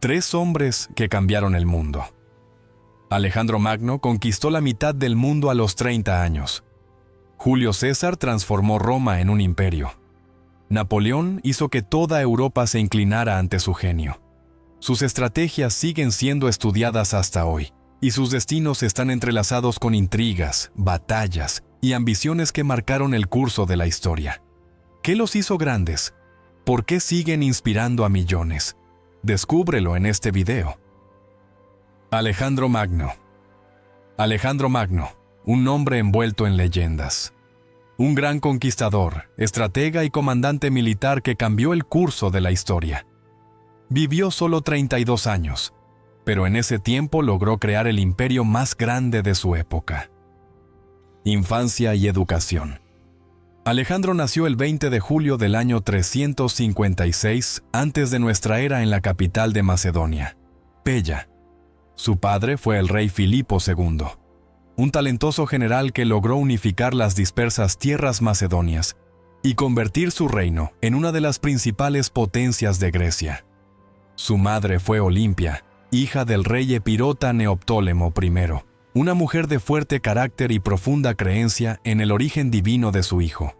Tres hombres que cambiaron el mundo. Alejandro Magno conquistó la mitad del mundo a los 30 años. Julio César transformó Roma en un imperio. Napoleón hizo que toda Europa se inclinara ante su genio. Sus estrategias siguen siendo estudiadas hasta hoy, y sus destinos están entrelazados con intrigas, batallas y ambiciones que marcaron el curso de la historia. ¿Qué los hizo grandes? ¿Por qué siguen inspirando a millones? Descúbrelo en este video. Alejandro Magno. Alejandro Magno, un hombre envuelto en leyendas. Un gran conquistador, estratega y comandante militar que cambió el curso de la historia. Vivió solo 32 años, pero en ese tiempo logró crear el imperio más grande de su época. Infancia y educación. Alejandro nació el 20 de julio del año 356 antes de nuestra era en la capital de Macedonia, Pella. Su padre fue el rey Filipo II, un talentoso general que logró unificar las dispersas tierras macedonias y convertir su reino en una de las principales potencias de Grecia. Su madre fue Olimpia, hija del rey epirota Neoptólemo I, una mujer de fuerte carácter y profunda creencia en el origen divino de su hijo.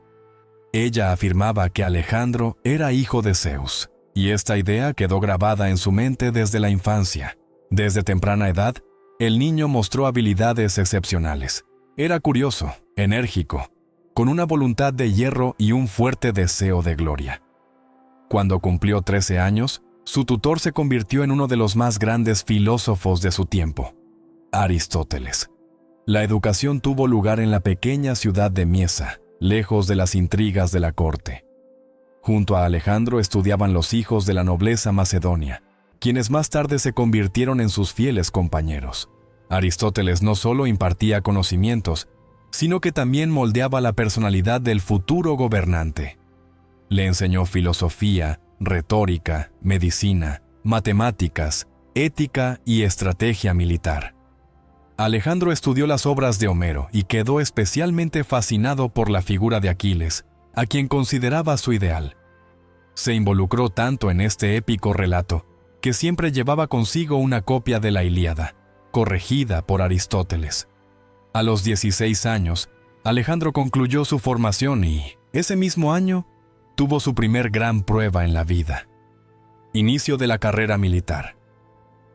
Ella afirmaba que Alejandro era hijo de Zeus, y esta idea quedó grabada en su mente desde la infancia. Desde temprana edad, el niño mostró habilidades excepcionales. Era curioso, enérgico, con una voluntad de hierro y un fuerte deseo de gloria. Cuando cumplió 13 años, su tutor se convirtió en uno de los más grandes filósofos de su tiempo, Aristóteles. La educación tuvo lugar en la pequeña ciudad de Miesa, lejos de las intrigas de la corte. Junto a Alejandro estudiaban los hijos de la nobleza macedonia, quienes más tarde se convirtieron en sus fieles compañeros. Aristóteles no solo impartía conocimientos, sino que también moldeaba la personalidad del futuro gobernante. Le enseñó filosofía, retórica, medicina, matemáticas, ética y estrategia militar. Alejandro estudió las obras de Homero y quedó especialmente fascinado por la figura de Aquiles, a quien consideraba su ideal. Se involucró tanto en este épico relato que siempre llevaba consigo una copia de la Ilíada, corregida por Aristóteles. A los 16 años, Alejandro concluyó su formación y, ese mismo año, tuvo su primer gran prueba en la vida. Inicio de la carrera militar.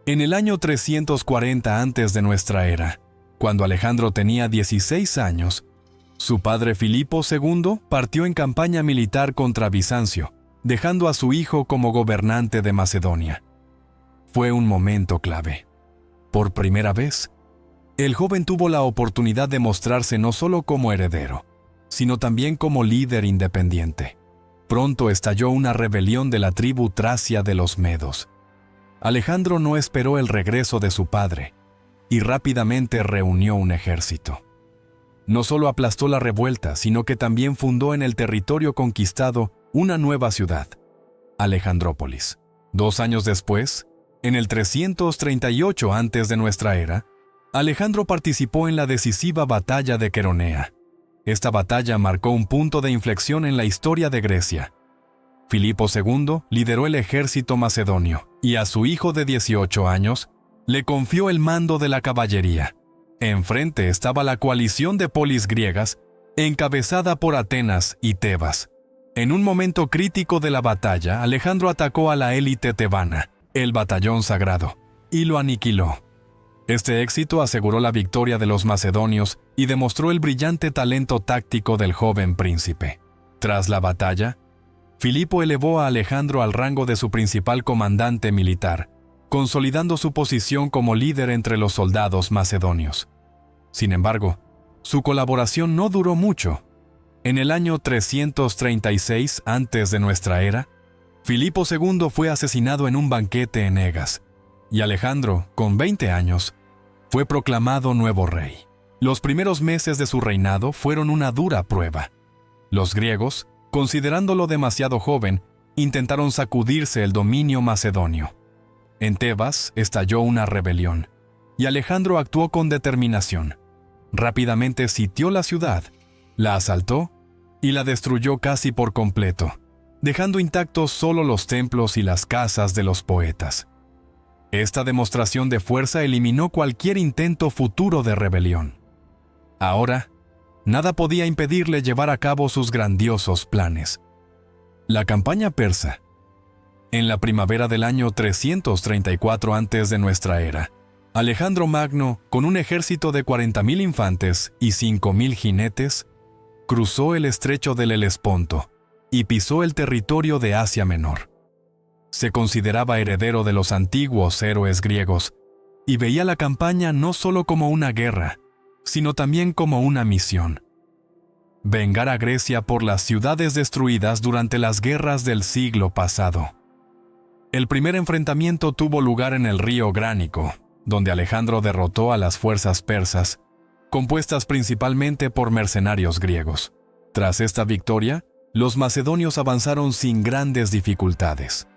En el año 340 antes de nuestra era, cuando Alejandro tenía 16 años, su padre Filipo II partió en campaña militar contra Bizancio, dejando a su hijo como gobernante de Macedonia. Fue un momento clave. Por primera vez, el joven tuvo la oportunidad de mostrarse no solo como heredero, sino también como líder independiente. Pronto estalló una rebelión de la tribu tracia de los medos. Alejandro no esperó el regreso de su padre y rápidamente reunió un ejército. No solo aplastó la revuelta, sino que también fundó en el territorio conquistado una nueva ciudad, Alejandrópolis. 2 años después, en el 338 antes de nuestra era, Alejandro participó en la decisiva batalla de Queronea. Esta batalla marcó un punto de inflexión en la historia de Grecia. Filipo II lideró el ejército macedonio y a su hijo de 18 años le confió el mando de la caballería. Enfrente estaba la coalición de polis griegas, encabezada por Atenas y Tebas. En un momento crítico de la batalla, Alejandro atacó a la élite tebana, el batallón sagrado, y lo aniquiló. Este éxito aseguró la victoria de los macedonios y demostró el brillante talento táctico del joven príncipe. Tras la batalla, Filipo elevó a Alejandro al rango de su principal comandante militar, consolidando su posición como líder entre los soldados macedonios. Sin embargo, su colaboración no duró mucho. En el año 336 antes de nuestra era, Filipo II fue asesinado en un banquete en Egas, y Alejandro, con 20 años, fue proclamado nuevo rey. Los primeros meses de su reinado fueron una dura prueba. Los griegos, considerándolo demasiado joven, intentaron sacudirse el dominio macedonio. En Tebas estalló una rebelión, y Alejandro actuó con determinación. Rápidamente sitió la ciudad, la asaltó y la destruyó casi por completo, dejando intactos solo los templos y las casas de los poetas. Esta demostración de fuerza eliminó cualquier intento futuro de rebelión. Ahora, nada podía impedirle llevar a cabo sus grandiosos planes. La campaña persa. En la primavera del año 334 antes de nuestra era, Alejandro Magno, con un ejército de 40.000 infantes y 5.000 jinetes, cruzó el estrecho del Helesponto y pisó el territorio de Asia Menor. Se consideraba heredero de los antiguos héroes griegos y veía la campaña no solo como una guerra, sino también como una misión: vengar a Grecia por las ciudades destruidas durante las guerras del siglo pasado. El primer enfrentamiento tuvo lugar en el río Gránico, donde Alejandro derrotó a las fuerzas persas, compuestas principalmente por mercenarios griegos. Tras esta victoria, los macedonios avanzaron sin grandes dificultades.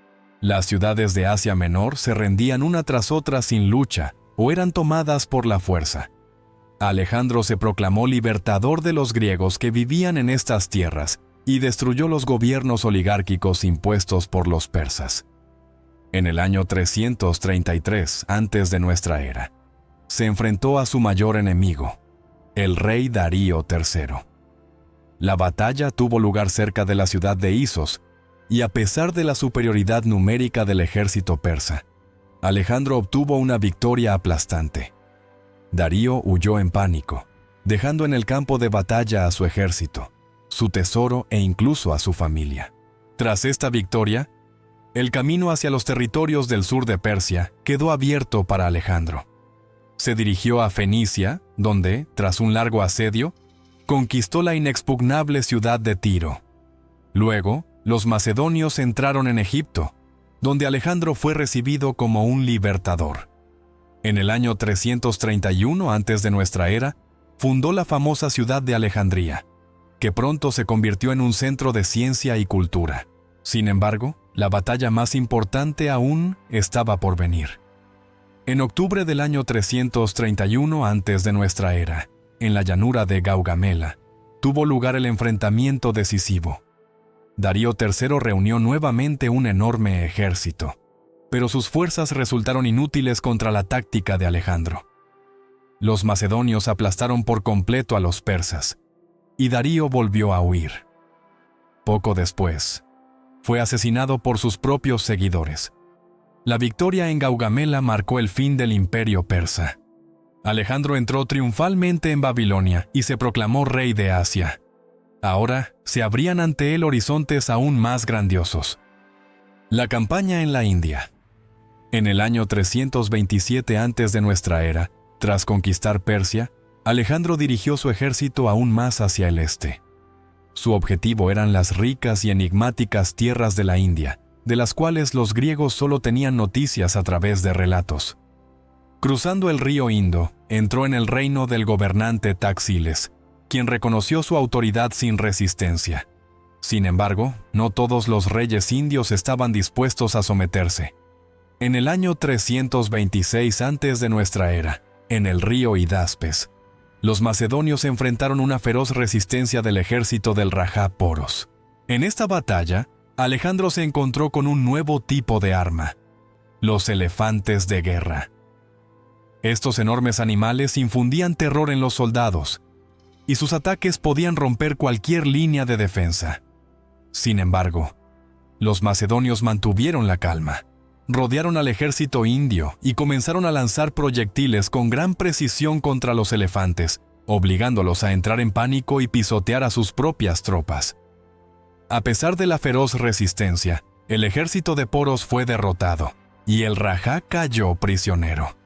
Las ciudades de Asia Menor se rendían una tras otra sin lucha o eran tomadas por la fuerza. Alejandro se proclamó libertador de los griegos que vivían en estas tierras y destruyó los gobiernos oligárquicos impuestos por los persas. En el año 333 antes de nuestra era, se enfrentó a su mayor enemigo, el rey Darío III. La batalla tuvo lugar cerca de la ciudad de Isos, y a pesar de la superioridad numérica del ejército persa, Alejandro obtuvo una victoria aplastante. Darío huyó en pánico, dejando en el campo de batalla a su ejército, su tesoro e incluso a su familia. Tras esta victoria, el camino hacia los territorios del sur de Persia quedó abierto para Alejandro. Se dirigió a Fenicia, donde, tras un largo asedio, conquistó la inexpugnable ciudad de Tiro. Luego, los macedonios entraron en Egipto, donde Alejandro fue recibido como un libertador. En el año 331 antes de nuestra era, fundó la famosa ciudad de Alejandría, que pronto se convirtió en un centro de ciencia y cultura. Sin embargo, la batalla más importante aún estaba por venir. En octubre del año 331 antes de nuestra era, en la llanura de Gaugamela, tuvo lugar el enfrentamiento decisivo. Darío III reunió nuevamente un enorme ejército, pero sus fuerzas resultaron inútiles contra la táctica de Alejandro. Los macedonios aplastaron por completo a los persas, y Darío volvió a huir. Poco después, fue asesinado por sus propios seguidores. La victoria en Gaugamela marcó el fin del imperio persa. Alejandro entró triunfalmente en Babilonia y se proclamó rey de Asia. Ahora se abrían ante él horizontes aún más grandiosos. La campaña en la India. En el año 327 antes de nuestra era, tras conquistar Persia, Alejandro dirigió su ejército aún más hacia el este. Su objetivo eran las ricas y enigmáticas tierras de la India, de las cuales los griegos solo tenían noticias a través de relatos. Cruzando el río Indo, entró en el reino del gobernante Taxiles, quien reconoció su autoridad sin resistencia. Sin embargo, no todos los reyes indios estaban dispuestos a someterse. En el año 326 antes de nuestra era, en el río Hidaspes, los macedonios enfrentaron una feroz resistencia del ejército del Rajá Poros. En esta batalla, Alejandro se encontró con un nuevo tipo de arma: los elefantes de guerra. Estos enormes animales infundían terror en los soldados, y sus ataques podían romper cualquier línea de defensa. Sin embargo, los macedonios mantuvieron la calma. Rodearon al ejército indio y comenzaron a lanzar proyectiles con gran precisión contra los elefantes, obligándolos a entrar en pánico y pisotear a sus propias tropas. A pesar de la feroz resistencia, el ejército de Poros fue derrotado, y el Rajá cayó prisionero.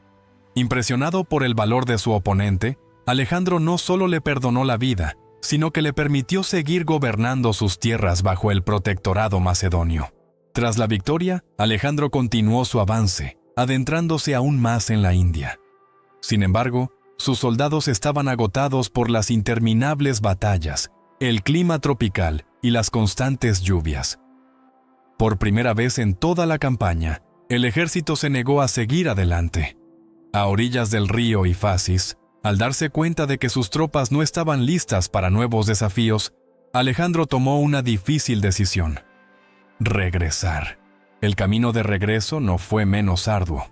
Impresionado por el valor de su oponente, Alejandro no solo le perdonó la vida, sino que le permitió seguir gobernando sus tierras bajo el protectorado macedonio. Tras la victoria, Alejandro continuó su avance, adentrándose aún más en la India. Sin embargo, sus soldados estaban agotados por las interminables batallas, el clima tropical y las constantes lluvias. Por primera vez en toda la campaña, el ejército se negó a seguir adelante. A orillas del río Ifasis, al darse cuenta de que sus tropas no estaban listas para nuevos desafíos, Alejandro tomó una difícil decisión: regresar. El camino de regreso no fue menos arduo.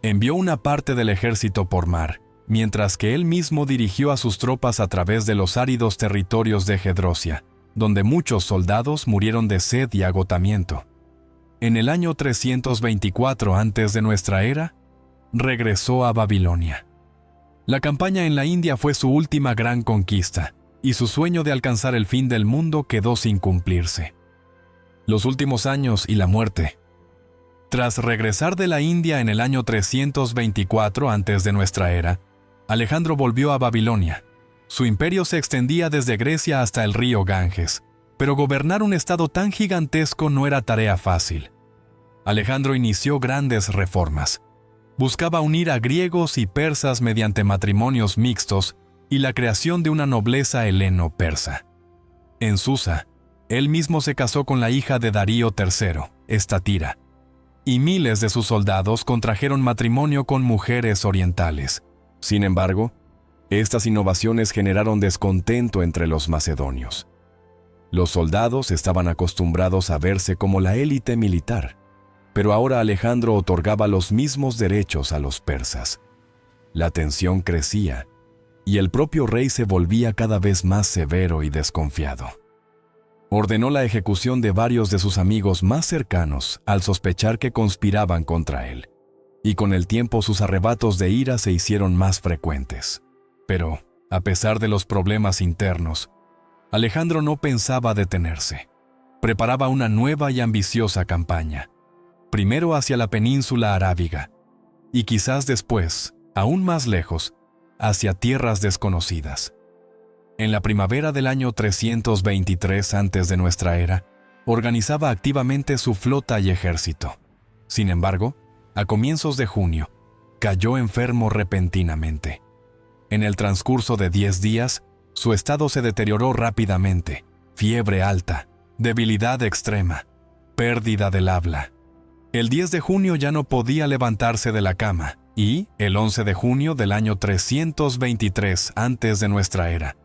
Envió una parte del ejército por mar, mientras que él mismo dirigió a sus tropas a través de los áridos territorios de Gedrosia, donde muchos soldados murieron de sed y agotamiento. En el año 324 antes de nuestra era, regresó a Babilonia. La campaña en la India fue su última gran conquista, y su sueño de alcanzar el fin del mundo quedó sin cumplirse. Los últimos años y la muerte. Tras regresar de la India en el año 324 antes de nuestra era, Alejandro volvió a Babilonia. Su imperio se extendía desde Grecia hasta el río Ganges, pero gobernar un estado tan gigantesco no era tarea fácil. Alejandro inició grandes reformas. Buscaba unir a griegos y persas mediante matrimonios mixtos y la creación de una nobleza heleno-persa. En Susa, él mismo se casó con la hija de Darío III, Estatira, y miles de sus soldados contrajeron matrimonio con mujeres orientales. Sin embargo, estas innovaciones generaron descontento entre los macedonios. Los soldados estaban acostumbrados a verse como la élite militar, pero ahora Alejandro otorgaba los mismos derechos a los persas. La tensión crecía, y el propio rey se volvía cada vez más severo y desconfiado. Ordenó la ejecución de varios de sus amigos más cercanos al sospechar que conspiraban contra él, y con el tiempo sus arrebatos de ira se hicieron más frecuentes. Pero, a pesar de los problemas internos, Alejandro no pensaba detenerse. Preparaba una nueva y ambiciosa campaña, primero hacia la península arábiga, y quizás después, aún más lejos, hacia tierras desconocidas. En la primavera del año 323 antes de nuestra era, organizaba activamente su flota y ejército. Sin embargo, a comienzos de junio, cayó enfermo repentinamente. En el transcurso de 10 días, su estado se deterioró rápidamente: fiebre alta, debilidad extrema, pérdida del habla. El 10 de junio ya no podía levantarse de la cama, y, el 11 de junio del año 323 antes de nuestra era,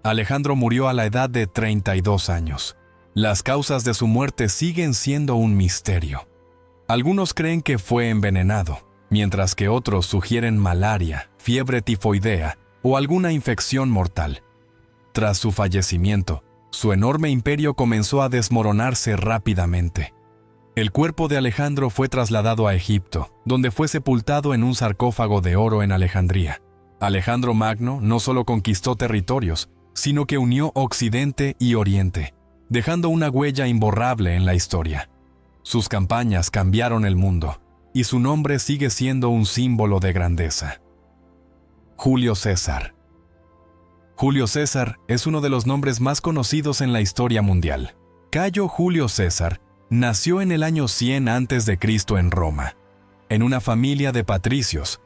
Alejandro murió a la edad de 32 años. Las causas de su muerte siguen siendo un misterio. Algunos creen que fue envenenado, mientras que otros sugieren malaria, fiebre tifoidea o alguna infección mortal. Tras su fallecimiento, su enorme imperio comenzó a desmoronarse rápidamente. El cuerpo de Alejandro fue trasladado a Egipto, donde fue sepultado en un sarcófago de oro en Alejandría. Alejandro Magno no solo conquistó territorios, sino que unió Occidente y Oriente, dejando una huella imborrable en la historia. Sus campañas cambiaron el mundo, y su nombre sigue siendo un símbolo de grandeza. Julio César. Julio César es uno de los nombres más conocidos en la historia mundial. Cayo Julio César nació en el año 100 a.C. en Roma, en una familia de patricios,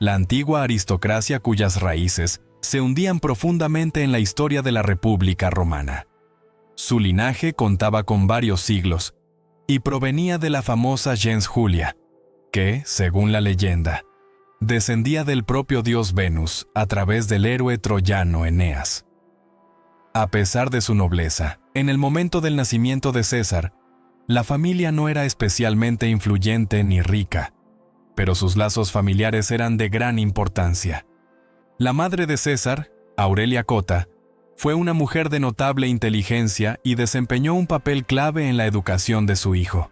la antigua aristocracia cuyas raíces se hundían profundamente en la historia de la República Romana. Su linaje contaba con varios siglos y provenía de la famosa gens Julia, que, según la leyenda, descendía del propio dios Venus a través del héroe troyano Eneas. A pesar de su nobleza, en el momento del nacimiento de César, la familia no era especialmente influyente ni rica, pero sus lazos familiares eran de gran importancia. La madre de César, Aurelia Cota, fue una mujer de notable inteligencia y desempeñó un papel clave en la educación de su hijo.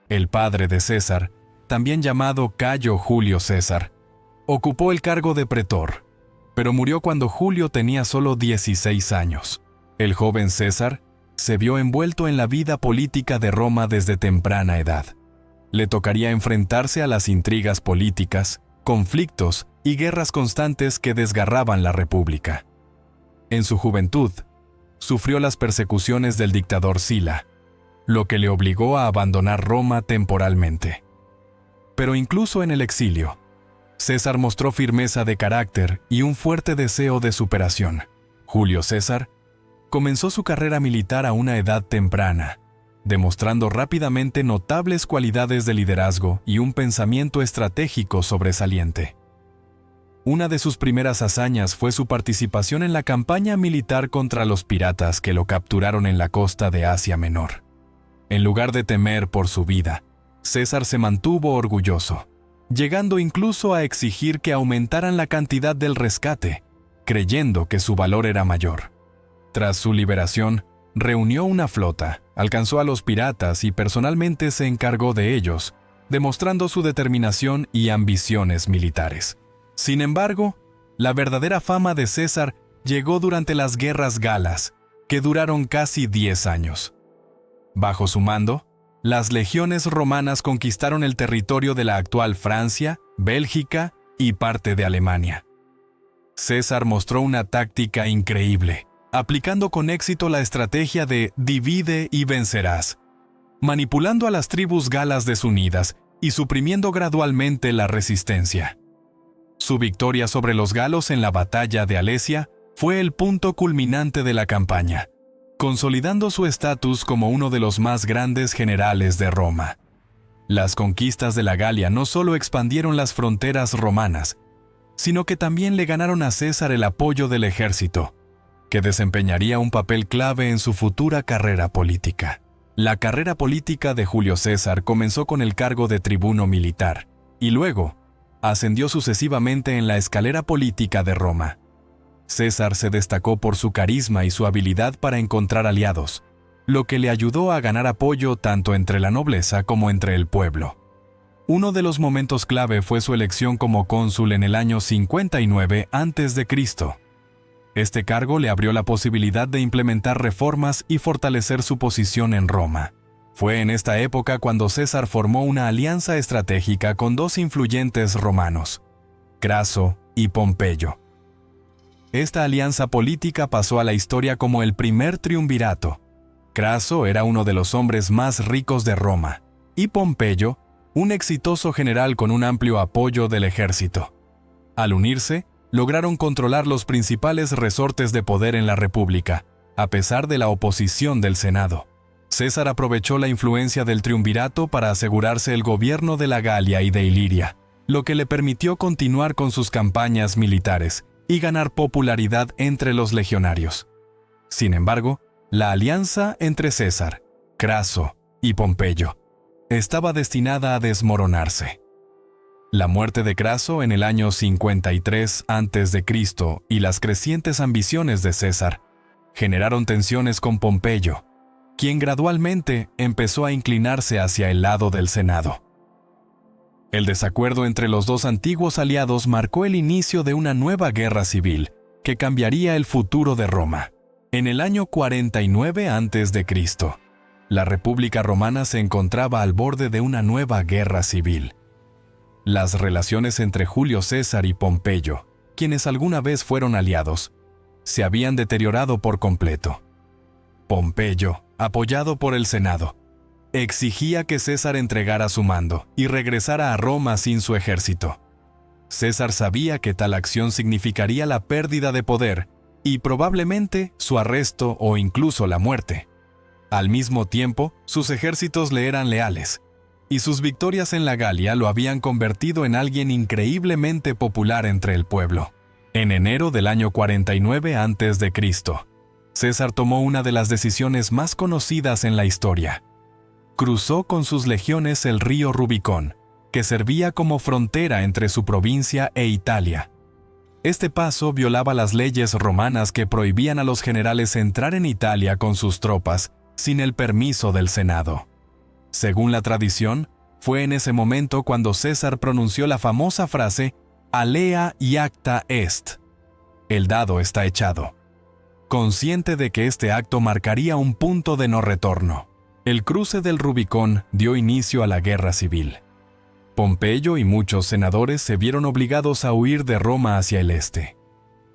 El padre de César, también llamado Cayo Julio César, ocupó el cargo de pretor, pero murió cuando Julio tenía solo 16 años. El joven César se vio envuelto en la vida política de Roma desde temprana edad. Le tocaría enfrentarse a las intrigas políticas, conflictos y guerras constantes que desgarraban la República. En su juventud, sufrió las persecuciones del dictador Sila, lo que le obligó a abandonar Roma temporalmente. Pero incluso en el exilio, César mostró firmeza de carácter y un fuerte deseo de superación. Julio César comenzó su carrera militar a una edad temprana, demostrando rápidamente notables cualidades de liderazgo y un pensamiento estratégico sobresaliente. Una de sus primeras hazañas fue su participación en la campaña militar contra los piratas que lo capturaron en la costa de Asia Menor. En lugar de temer por su vida, César se mantuvo orgulloso. llegando incluso a exigir que aumentaran la cantidad del rescate, creyendo que su valor era mayor. Tras su liberación, reunió una flota, alcanzó a los piratas y personalmente se encargó de ellos, demostrando su determinación y ambiciones militares. Sin embargo, la verdadera fama de César llegó durante las guerras galas, que duraron casi 10 años. Bajo su mando, las legiones romanas conquistaron el territorio de la actual Francia, Bélgica y parte de Alemania. César mostró una táctica increíble, aplicando con éxito la estrategia de divide y vencerás, manipulando a las tribus galas desunidas y suprimiendo gradualmente la resistencia. Su victoria sobre los galos en la batalla de Alesia fue el punto culminante de la campaña, consolidando su estatus como uno de los más grandes generales de Roma. Las conquistas de la Galia no solo expandieron las fronteras romanas, sino que también le ganaron a César el apoyo del ejército, que desempeñaría un papel clave en su futura carrera política. La carrera política de Julio César comenzó con el cargo de tribuno militar, y luego ascendió sucesivamente en la escalera política de Roma. César se destacó por su carisma y su habilidad para encontrar aliados, lo que le ayudó a ganar apoyo tanto entre la nobleza como entre el pueblo. Uno de los momentos clave fue su elección como cónsul en el año 59 a.C. Este cargo le abrió la posibilidad de implementar reformas y fortalecer su posición en Roma. Fue en esta época cuando César formó una alianza estratégica con dos influyentes romanos, Craso y Pompeyo. Esta alianza política pasó a la historia como el primer triunvirato. Craso era uno de los hombres más ricos de Roma, y Pompeyo, un exitoso general con un amplio apoyo del ejército. Al unirse, lograron controlar los principales resortes de poder en la República, a pesar de la oposición del Senado. César aprovechó la influencia del triunvirato para asegurarse el gobierno de la Galia y de Iliria, lo que le permitió continuar con sus campañas militares y ganar popularidad entre los legionarios. Sin embargo, la alianza entre César, Craso y Pompeyo estaba destinada a desmoronarse. La muerte de Craso en el año 53 a.C. y las crecientes ambiciones de César generaron tensiones con Pompeyo, quien gradualmente empezó a inclinarse hacia el lado del Senado. El desacuerdo entre los dos antiguos aliados marcó el inicio de una nueva guerra civil que cambiaría el futuro de Roma. En el año 49 a.C., la República Romana se encontraba al borde de una nueva guerra civil. Las relaciones entre Julio César y Pompeyo, quienes alguna vez fueron aliados, se habían deteriorado por completo. Pompeyo, apoyado por el Senado, exigía que César entregara su mando y regresara a Roma sin su ejército. César sabía que tal acción significaría la pérdida de poder y probablemente su arresto o incluso la muerte. Al mismo tiempo, sus ejércitos le eran leales, y sus victorias en la Galia lo habían convertido en alguien increíblemente popular entre el pueblo. En enero del año 49 a.C., César tomó una de las decisiones más conocidas en la historia. Cruzó con sus legiones el río Rubicón, que servía como frontera entre su provincia e Italia. Este paso violaba las leyes romanas que prohibían a los generales entrar en Italia con sus tropas sin el permiso del Senado. Según la tradición, fue en ese momento cuando César pronunció la famosa frase «Alea iacta est», el dado está echado, consciente de que este acto marcaría un punto de no retorno. El cruce del Rubicón dio inicio a la guerra civil. Pompeyo y muchos senadores se vieron obligados a huir de Roma hacia el este.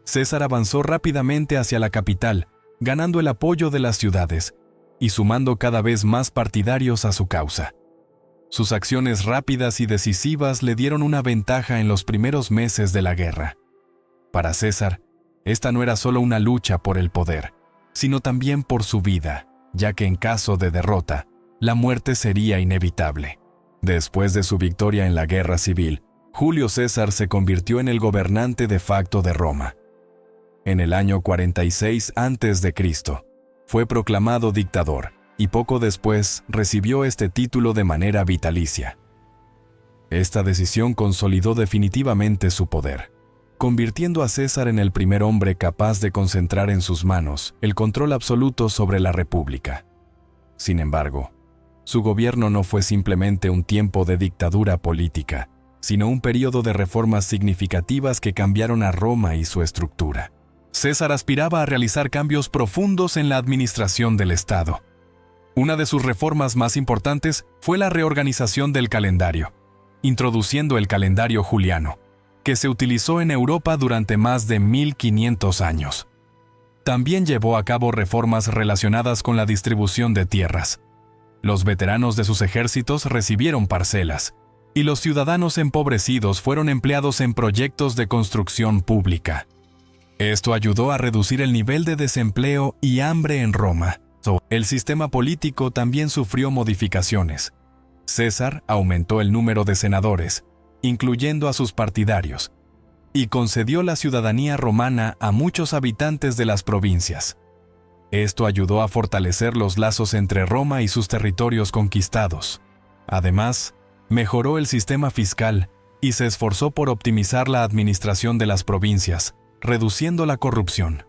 César avanzó rápidamente hacia la capital, ganando el apoyo de las ciudades y sumando cada vez más partidarios a su causa. Sus acciones rápidas y decisivas le dieron una ventaja en los primeros meses de la guerra. Para César, esta no era solo una lucha por el poder, sino también por su vida, ya que en caso de derrota, la muerte sería inevitable. Después de su victoria en la guerra civil, Julio César se convirtió en el gobernante de facto de Roma. En el año 46 a.C., fue proclamado dictador y poco después recibió este título de manera vitalicia. Esta decisión consolidó definitivamente su poder, convirtiendo a César en el primer hombre capaz de concentrar en sus manos el control absoluto sobre la República. Sin embargo, su gobierno no fue simplemente un tiempo de dictadura política, sino un periodo de reformas significativas que cambiaron a Roma y su estructura. César aspiraba a realizar cambios profundos en la administración del Estado. Una de sus reformas más importantes fue la reorganización del calendario, introduciendo el calendario juliano, que se utilizó en Europa durante más de 1500 años. También llevó a cabo reformas relacionadas con la distribución de tierras. Los veteranos de sus ejércitos recibieron parcelas, y los ciudadanos empobrecidos fueron empleados en proyectos de construcción pública. Esto ayudó a reducir el nivel de desempleo y hambre en Roma. El sistema político también sufrió modificaciones. César aumentó el número de senadores, incluyendo a sus partidarios, y concedió la ciudadanía romana a muchos habitantes de las provincias. Esto ayudó a fortalecer los lazos entre Roma y sus territorios conquistados. Además, mejoró el sistema fiscal y se esforzó por optimizar la administración de las provincias, reduciendo la corrupción.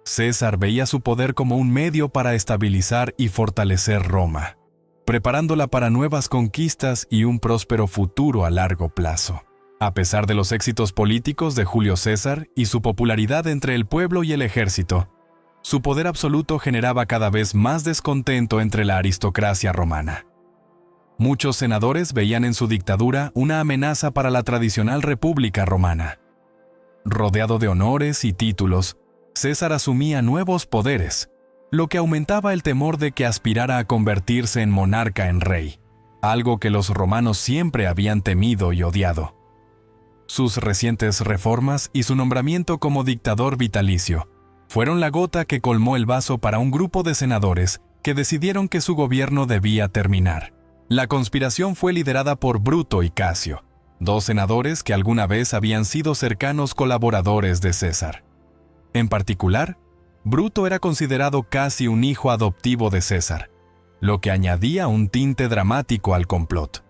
César veía su poder como un medio para estabilizar y fortalecer Roma, preparándola para nuevas conquistas y un próspero futuro a largo plazo. A pesar de los éxitos políticos de Julio César y su popularidad entre el pueblo y el ejército, su poder absoluto generaba cada vez más descontento entre la aristocracia romana. Muchos senadores veían en su dictadura una amenaza para la tradicional República Romana. Rodeado de honores y títulos, César asumía nuevos poderes, lo que aumentaba el temor de que aspirara a convertirse en monarca en rey, algo que los romanos siempre habían temido y odiado. Sus recientes reformas y su nombramiento como dictador vitalicio fueron la gota que colmó el vaso para un grupo de senadores que decidieron que su gobierno debía terminar. La conspiración fue liderada por Bruto y Casio, dos senadores que alguna vez habían sido cercanos colaboradores de César. En particular, Bruto era considerado casi un hijo adoptivo de César, lo que añadía un tinte dramático al complot.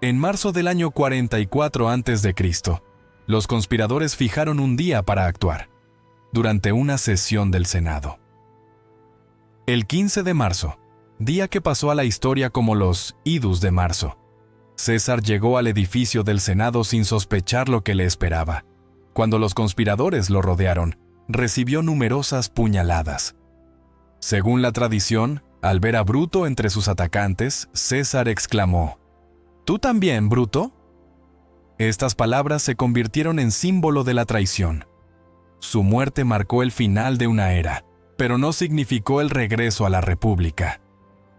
En marzo del año 44 a.C., los conspiradores fijaron un día para actuar, durante una sesión del Senado. El 15 de marzo, día que pasó a la historia como los Idus de marzo, César llegó al edificio del Senado sin sospechar lo que le esperaba. Cuando los conspiradores lo rodearon, recibió numerosas puñaladas. Según la tradición, al ver a Bruto entre sus atacantes, César exclamó: ¿Tú también, Bruto? Estas palabras se convirtieron en símbolo de la traición. Su muerte marcó el final de una era, pero no significó el regreso a la República.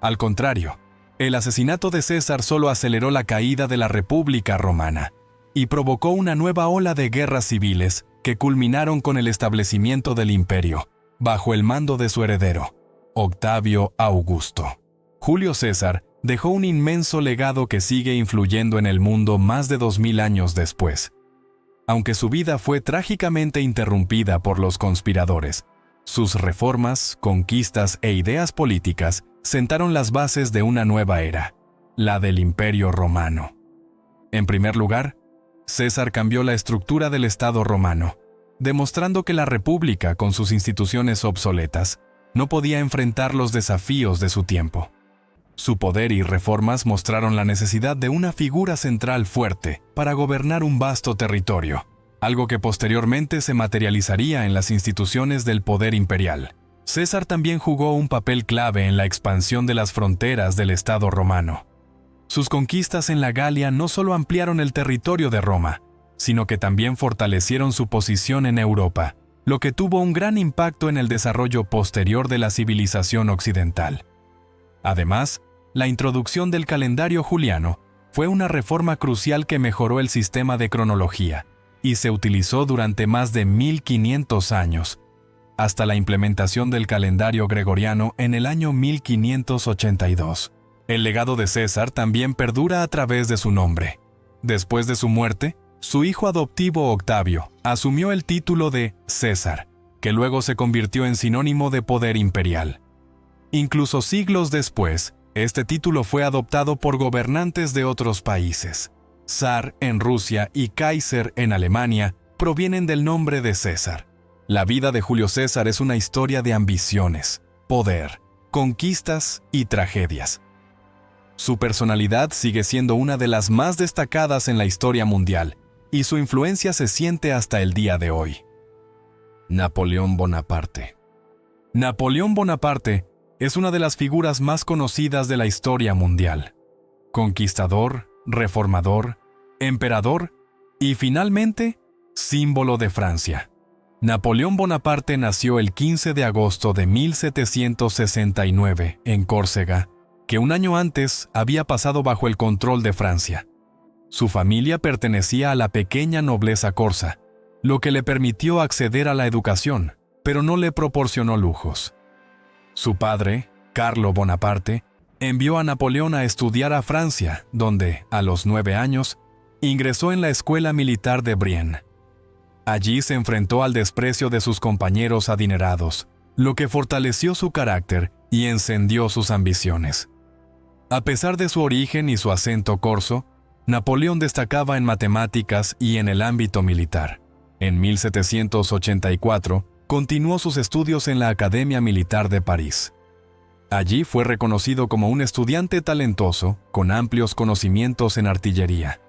Al contrario, el asesinato de César solo aceleró la caída de la República Romana y provocó una nueva ola de guerras civiles que culminaron con el establecimiento del imperio, bajo el mando de su heredero, Octavio Augusto. Julio César dejó un inmenso legado que sigue influyendo en el mundo más de 2000 años después. Aunque su vida fue trágicamente interrumpida por los conspiradores, sus reformas, conquistas e ideas políticas sentaron las bases de una nueva era, la del Imperio Romano. En primer lugar, César cambió la estructura del Estado romano, demostrando que la República, con sus instituciones obsoletas, no podía enfrentar los desafíos de su tiempo. Su poder y reformas mostraron la necesidad de una figura central fuerte para gobernar un vasto territorio, algo que posteriormente se materializaría en las instituciones del poder imperial. César también jugó un papel clave en la expansión de las fronteras del Estado romano. Sus conquistas en la Galia no solo ampliaron el territorio de Roma, sino que también fortalecieron su posición en Europa, lo que tuvo un gran impacto en el desarrollo posterior de la civilización occidental. Además, la introducción del calendario juliano fue una reforma crucial que mejoró el sistema de cronología y se utilizó durante más de 1500 años, hasta la implementación del calendario gregoriano en el año 1582. El legado de César también perdura a través de su nombre. Después de su muerte, su hijo adoptivo Octavio asumió el título de César, que luego se convirtió en sinónimo de poder imperial. Incluso siglos después, Este título fue adoptado por gobernantes de otros países. Zar en Rusia y Kaiser en Alemania provienen del nombre de César. La vida de Julio César es una historia de ambiciones, poder, conquistas y tragedias. Su personalidad sigue siendo una de las más destacadas en la historia mundial, y su influencia se siente hasta el día de hoy. Napoleón Bonaparte. Napoleón Bonaparte es una de las figuras más conocidas de la historia mundial. Conquistador, reformador, emperador y, finalmente, símbolo de Francia. Napoleón Bonaparte nació el 15 de agosto de 1769 en Córcega, que un año antes había pasado bajo el control de Francia. Su familia pertenecía a la pequeña nobleza corsa, lo que le permitió acceder a la educación, pero no le proporcionó lujos. Su padre, Carlo Bonaparte, envió a Napoleón a estudiar a Francia, donde, a los 9 años, ingresó en la escuela militar de Brienne. Allí se enfrentó al desprecio de sus compañeros adinerados, lo que fortaleció su carácter y encendió sus ambiciones. A pesar de su origen y su acento corso, Napoleón destacaba en matemáticas y en el ámbito militar. En 1784, continuó sus estudios en la Academia Militar de París. Allí fue reconocido como un estudiante talentoso, con amplios conocimientos en artillería.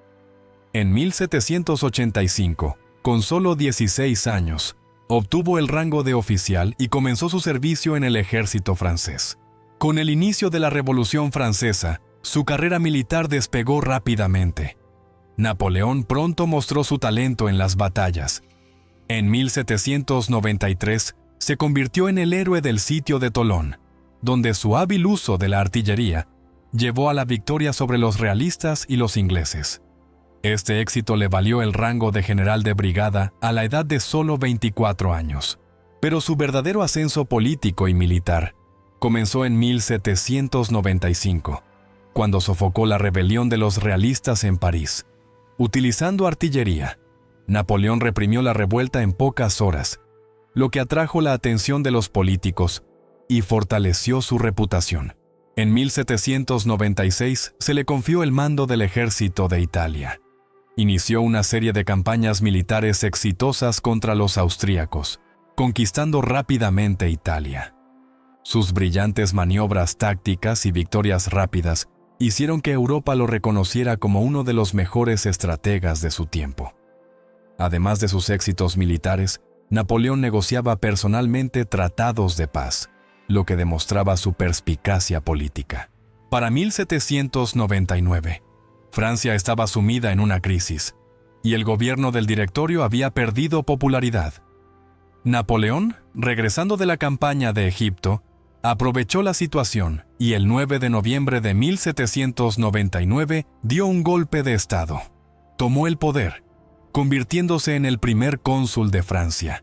En 1785, con solo 16 años, obtuvo el rango de oficial y comenzó su servicio en el ejército francés. Con el inicio de la Revolución Francesa, su carrera militar despegó rápidamente. Napoleón pronto mostró su talento en las batallas. En 1793 se convirtió en el héroe del sitio de Tolón, donde su hábil uso de la artillería llevó a la victoria sobre los realistas y los ingleses. Este éxito le valió el rango de general de brigada a la edad de solo 24 años. Pero su verdadero ascenso político y militar comenzó en 1795, cuando sofocó la rebelión de los realistas en París. Utilizando artillería, Napoleón reprimió la revuelta en pocas horas, lo que atrajo la atención de los políticos y fortaleció su reputación. En 1796 se le confió el mando del ejército de Italia. Inició una serie de campañas militares exitosas contra los austríacos, conquistando rápidamente Italia. Sus brillantes maniobras tácticas y victorias rápidas hicieron que Europa lo reconociera como uno de los mejores estrategas de su tiempo. Además de sus éxitos militares, Napoleón negociaba personalmente tratados de paz, lo que demostraba su perspicacia política. Para 1799, Francia estaba sumida en una crisis, y el gobierno del Directorio había perdido popularidad. Napoleón, regresando de la campaña de Egipto, aprovechó la situación y el 9 de noviembre de 1799 dio un golpe de Estado. Tomó el poder, convirtiéndose en el primer cónsul de Francia.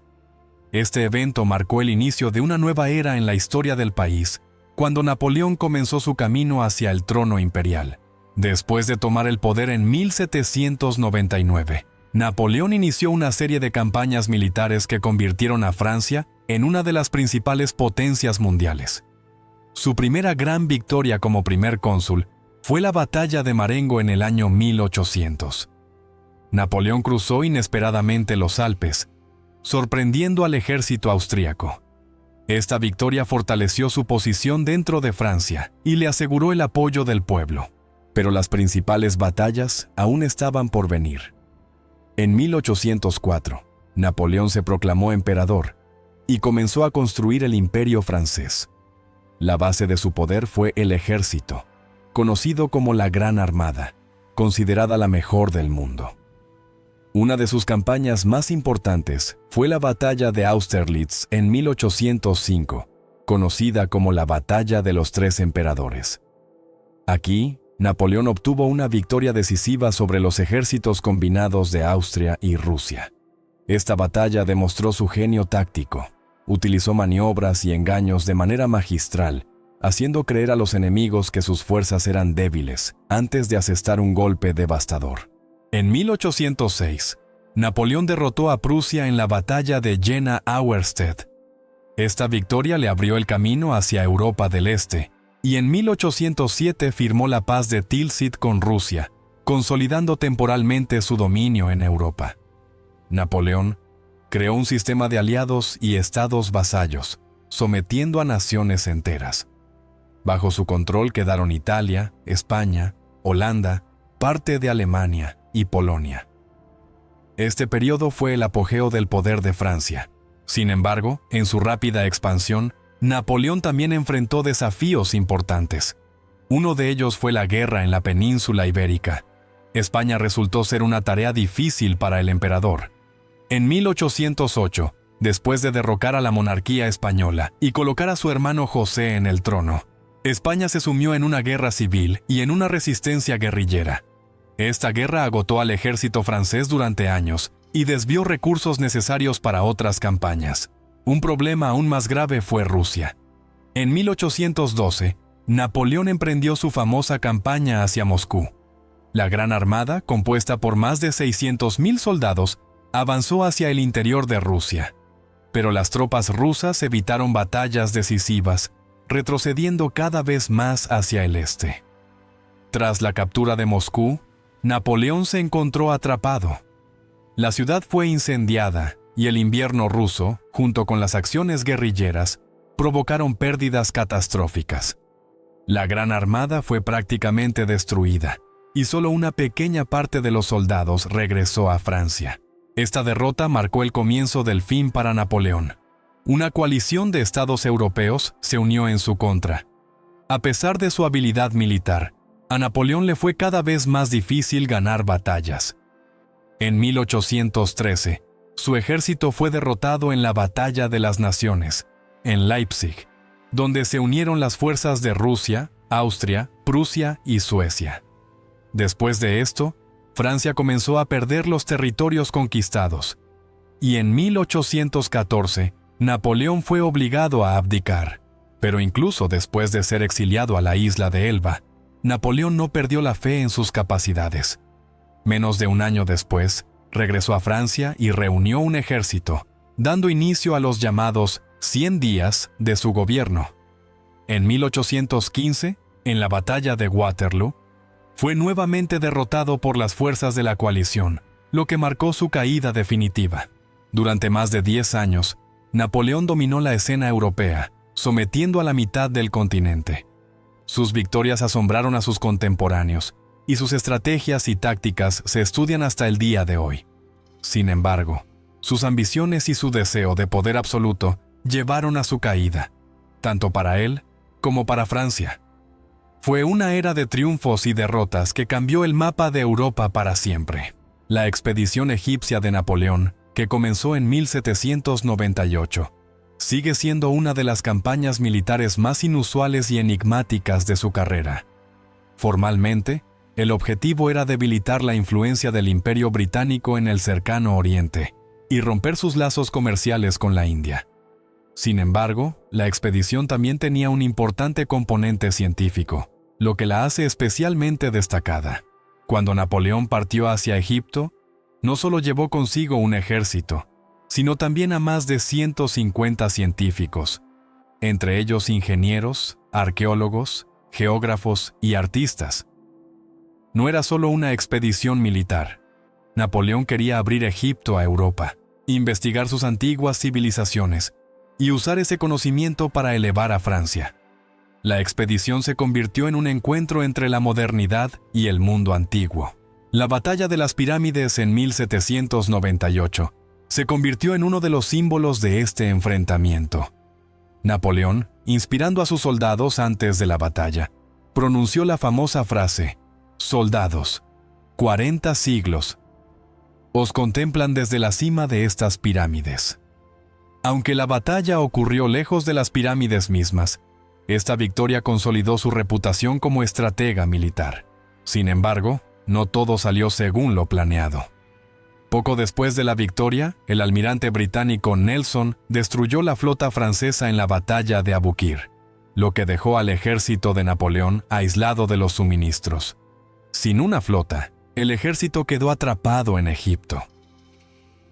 Este evento marcó el inicio de una nueva era en la historia del país, cuando Napoleón comenzó su camino hacia el trono imperial. Después de tomar el poder en 1799, Napoleón inició una serie de campañas militares que convirtieron a Francia en una de las principales potencias mundiales. Su primera gran victoria como primer cónsul fue la batalla de Marengo en el año 1800. Napoleón cruzó inesperadamente los Alpes, sorprendiendo al ejército austríaco. Esta victoria fortaleció su posición dentro de Francia y le aseguró el apoyo del pueblo. Pero las principales batallas aún estaban por venir. En 1804, Napoleón se proclamó emperador y comenzó a construir el imperio francés. La base de su poder fue el ejército, conocido como la Gran Armada, considerada la mejor del mundo. Una de sus campañas más importantes fue la batalla de Austerlitz en 1805, conocida como la Batalla de los Tres Emperadores. Aquí, Napoleón obtuvo una victoria decisiva sobre los ejércitos combinados de Austria y Rusia. Esta batalla demostró su genio táctico. Utilizó maniobras y engaños de manera magistral, haciendo creer a los enemigos que sus fuerzas eran débiles antes de asestar un golpe devastador. En 1806, Napoleón derrotó a Prusia en la batalla de Jena-Auerstedt. Esta victoria le abrió el camino hacia Europa del Este y en 1807 firmó la paz de Tilsit con Rusia, consolidando temporalmente su dominio en Europa. Napoleón creó un sistema de aliados y estados vasallos, sometiendo a naciones enteras. Bajo su control quedaron Italia, España, Holanda, parte de Alemania y Polonia. Este periodo fue el apogeo del poder de Francia. Sin embargo, en su rápida expansión, Napoleón también enfrentó desafíos importantes. Uno de ellos fue la guerra en la península ibérica. España resultó ser una tarea difícil para el emperador. En 1808, después de derrocar a la monarquía española y colocar a su hermano José en el trono, España se sumió en una guerra civil y en una resistencia guerrillera. Esta guerra agotó al ejército francés durante años y desvió recursos necesarios para otras campañas. Un problema aún más grave fue Rusia. En 1812, Napoleón emprendió su famosa campaña hacia Moscú. La Gran Armada, compuesta por más de 600,000 soldados, avanzó hacia el interior de Rusia. Pero las tropas rusas evitaron batallas decisivas, retrocediendo cada vez más hacia el este. Tras la captura de Moscú, Napoleón se encontró atrapado. La ciudad fue incendiada y el invierno ruso, junto con las acciones guerrilleras, provocaron pérdidas catastróficas. La Gran Armada fue prácticamente destruida y solo una pequeña parte de los soldados regresó a Francia. Esta derrota marcó el comienzo del fin para Napoleón. Una coalición de estados europeos se unió en su contra. A pesar de su habilidad militar, a Napoleón le fue cada vez más difícil ganar batallas. En 1813, su ejército fue derrotado en la Batalla de las Naciones, en Leipzig, donde se unieron las fuerzas de Rusia, Austria, Prusia y Suecia. Después de esto, Francia comenzó a perder los territorios conquistados, y en 1814, Napoleón fue obligado a abdicar. Pero incluso después de ser exiliado a la isla de Elba, Napoleón no perdió la fe en sus capacidades. Menos de un año después, regresó a Francia y reunió un ejército, dando inicio a los llamados 100 días de su gobierno. En 1815, en la batalla de Waterloo, fue nuevamente derrotado por las fuerzas de la coalición, lo que marcó su caída definitiva. Durante más de 10 años, Napoleón dominó la escena europea, sometiendo a la mitad del continente. Sus victorias asombraron a sus contemporáneos, y sus estrategias y tácticas se estudian hasta el día de hoy. Sin embargo, sus ambiciones y su deseo de poder absoluto llevaron a su caída, tanto para él como para Francia. Fue una era de triunfos y derrotas que cambió el mapa de Europa para siempre. La expedición egipcia de Napoleón, que comenzó en 1798, sigue siendo una de las campañas militares más inusuales y enigmáticas de su carrera. Formalmente, el objetivo era debilitar la influencia del Imperio Británico en el cercano Oriente y romper sus lazos comerciales con la India. Sin embargo, la expedición también tenía un importante componente científico, lo que la hace especialmente destacada. Cuando Napoleón partió hacia Egipto, no solo llevó consigo un ejército, sino también a más de 150 científicos, entre ellos ingenieros, arqueólogos, geógrafos y artistas. No era solo una expedición militar. Napoleón quería abrir Egipto a Europa, investigar sus antiguas civilizaciones y usar ese conocimiento para elevar a Francia. La expedición se convirtió en un encuentro entre la modernidad y el mundo antiguo. La batalla de las pirámides en 1798 se convirtió en uno de los símbolos de este enfrentamiento. Napoleón, inspirando a sus soldados antes de la batalla, pronunció la famosa frase: «Soldados, 40 siglos os contemplan desde la cima de estas pirámides». Aunque la batalla ocurrió lejos de las pirámides mismas, esta victoria consolidó su reputación como estratega militar. Sin embargo, no todo salió según lo planeado. Poco después de la victoria, el almirante británico Nelson destruyó la flota francesa en la batalla de Abukir, lo que dejó al ejército de Napoleón aislado de los suministros. Sin una flota, el ejército quedó atrapado en Egipto.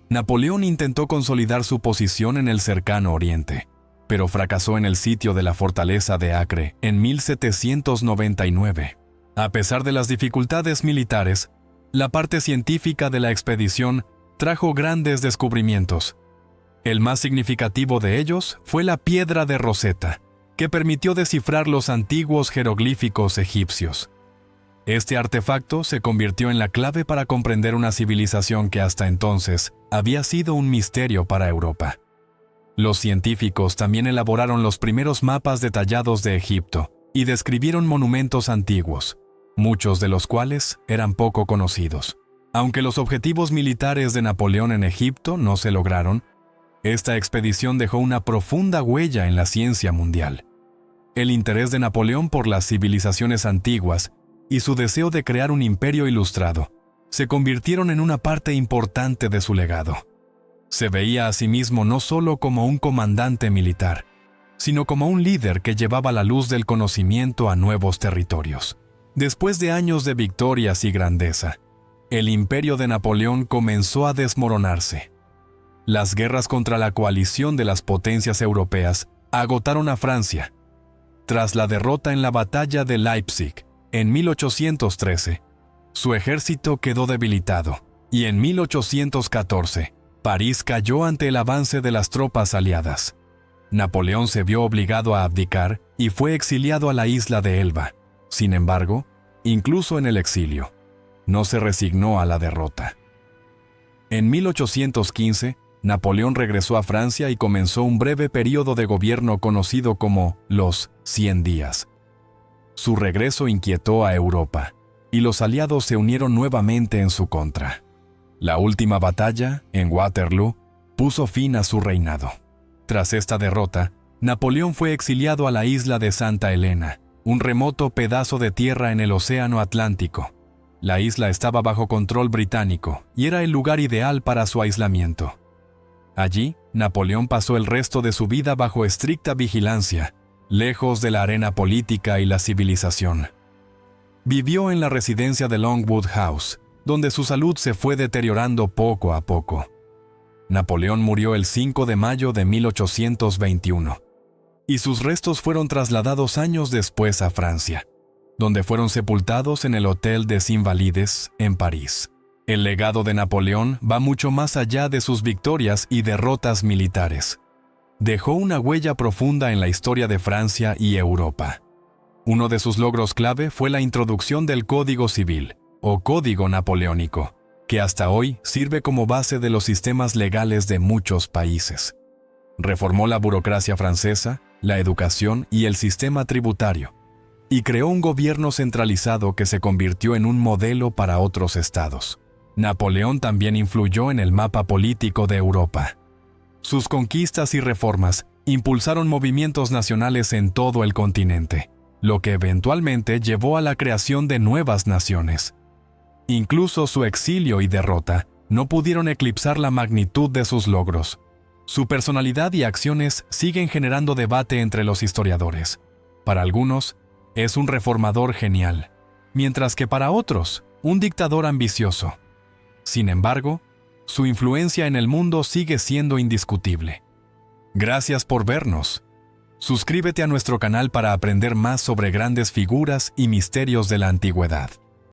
Napoleón intentó consolidar su posición en el cercano Oriente, pero fracasó en el sitio de la fortaleza de Acre en 1799. A pesar de las dificultades militares, la parte científica de la expedición trajo grandes descubrimientos. El más significativo de ellos fue la piedra de Rosetta, que permitió descifrar los antiguos jeroglíficos egipcios. Este artefacto se convirtió en la clave para comprender una civilización que hasta entonces había sido un misterio para Europa. Los científicos también elaboraron los primeros mapas detallados de Egipto y describieron monumentos antiguos, muchos de los cuales eran poco conocidos. Aunque los objetivos militares de Napoleón en Egipto no se lograron, esta expedición dejó una profunda huella en la ciencia mundial. El interés de Napoleón por las civilizaciones antiguas y su deseo de crear un imperio ilustrado se convirtieron en una parte importante de su legado. Se veía a sí mismo no solo como un comandante militar, sino como un líder que llevaba la luz del conocimiento a nuevos territorios. Después de años de victorias y grandeza, el imperio de Napoleón comenzó a desmoronarse. Las guerras contra la coalición de las potencias europeas agotaron a Francia. Tras la derrota en la batalla de Leipzig en 1813, su ejército quedó debilitado y en 1814, París cayó ante el avance de las tropas aliadas. Napoleón se vio obligado a abdicar y fue exiliado a la isla de Elba. Sin embargo, incluso en el exilio, no se resignó a la derrota. En 1815, Napoleón regresó a Francia y comenzó un breve periodo de gobierno conocido como los 100 días. Su regreso inquietó a Europa, y los aliados se unieron nuevamente en su contra. La última batalla, en Waterloo, puso fin a su reinado. Tras esta derrota, Napoleón fue exiliado a la isla de Santa Elena, un remoto pedazo de tierra en el Océano Atlántico. La isla estaba bajo control británico y era el lugar ideal para su aislamiento. Allí, Napoleón pasó el resto de su vida bajo estricta vigilancia, lejos de la arena política y la civilización. Vivió en la residencia de Longwood House, donde su salud se fue deteriorando poco a poco. Napoleón murió el 5 de mayo de 1821, y sus restos fueron trasladados años después a Francia, donde fueron sepultados en el Hôtel des Invalides, en París. El legado de Napoleón va mucho más allá de sus victorias y derrotas militares. Dejó una huella profunda en la historia de Francia y Europa. Uno de sus logros clave fue la introducción del Código Civil, o Código Napoleónico, que hasta hoy sirve como base de los sistemas legales de muchos países. Reformó la burocracia francesa, la educación y el sistema tributario, y creó un gobierno centralizado que se convirtió en un modelo para otros estados. Napoleón también influyó en el mapa político de Europa. Sus conquistas y reformas impulsaron movimientos nacionales en todo el continente, lo que eventualmente llevó a la creación de nuevas naciones. Incluso su exilio y derrota no pudieron eclipsar la magnitud de sus logros. Su personalidad y acciones siguen generando debate entre los historiadores. Para algunos, es un reformador genial, mientras que para otros, un dictador ambicioso. Sin embargo, su influencia en el mundo sigue siendo indiscutible. Gracias por vernos. Suscríbete a nuestro canal para aprender más sobre grandes figuras y misterios de la antigüedad.